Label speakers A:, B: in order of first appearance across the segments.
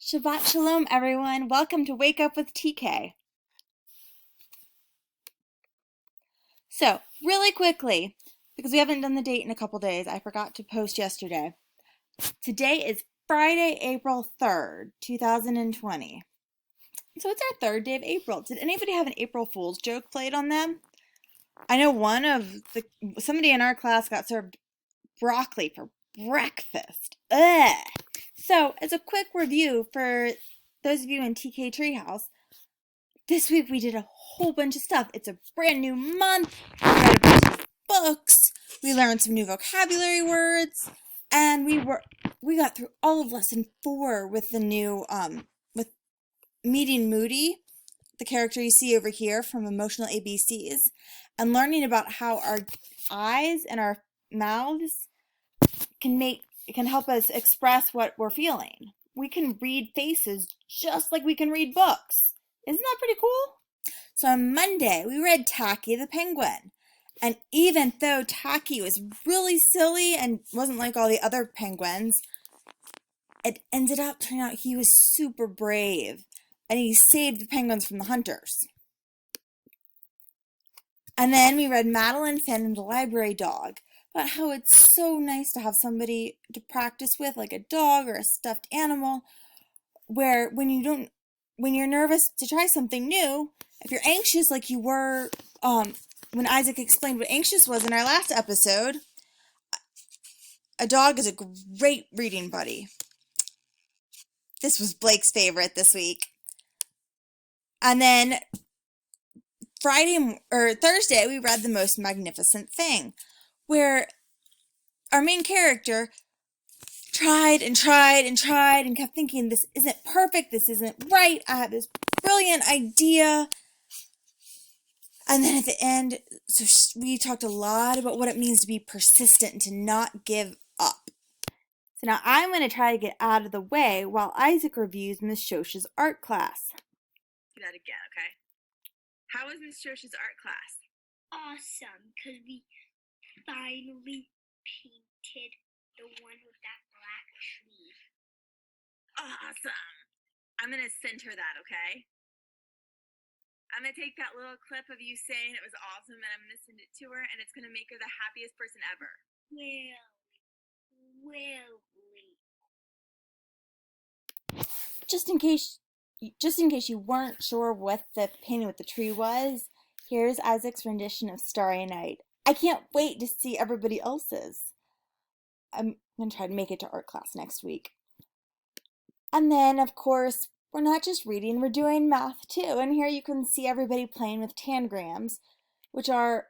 A: Shabbat Shalom, everyone. Welcome to Wake Up with TK. So, really quickly, because we haven't done the date in a couple days, I forgot to post yesterday. Today is Friday, April 3rd, 2020. So it's our third day of April. Did anybody have an April Fool's joke played on them? I know somebody in our class got served broccoli for breakfast. Ugh! So, as a quick review for those of you in TK Treehouse, this week we did a whole bunch of stuff. It's a brand new month. We read a bunch of books. We learned some new vocabulary words, and we got through all of lesson 4 with the new with meeting Moody, the character you see over here from Emotional ABCs, and learning about how our eyes and our mouths can help us express what we're feeling. We can read faces just like we can read books. Isn't that pretty cool? So on Monday, we read Tacky the Penguin. And even though Tacky was really silly and wasn't like all the other penguins, it ended up turning out he was super brave. And he saved the penguins from the hunters. And then we read Madeline Finn and the Library Dog, about how it's so nice to have somebody to practice with, like a dog or a stuffed animal, where when you're nervous to try something new, if you're anxious like you were when Isaac explained what anxious was in our last episode, a dog is a great reading buddy. This was Blake's favorite this week. And then Thursday, we read The Most Magnificent Thing, where our main character tried and tried and tried and kept thinking, this isn't perfect, this isn't right, I have this brilliant idea. And then at the end, we talked a lot about what it means to be persistent and to not give up. So now I'm going to try to get out of the way while Isaac reviews Miss Shosha's art class.
B: Do that again, okay? How was Miss Shosha's art class?
C: Awesome, because we finally painted the one with that black tree.
B: Awesome! I'm going to send her that, okay? I'm going to take that little clip of you saying it was awesome and I'm going to send it to her and it's going to make her the happiest person ever.
A: Just in case you weren't sure what the painting with the tree was, here's Isaac's rendition of Starry Night. I can't wait to see everybody else's. I'm going to try to make it to art class next week. And then, of course, we're not just reading, we're doing math too. And here you can see everybody playing with tangrams, which are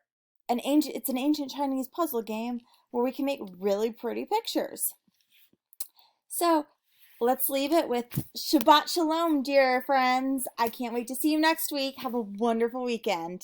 A: an ancient Chinese puzzle game where we can make really pretty pictures. So let's leave it with Shabbat Shalom, dear friends. I can't wait to see you next week. Have a wonderful weekend.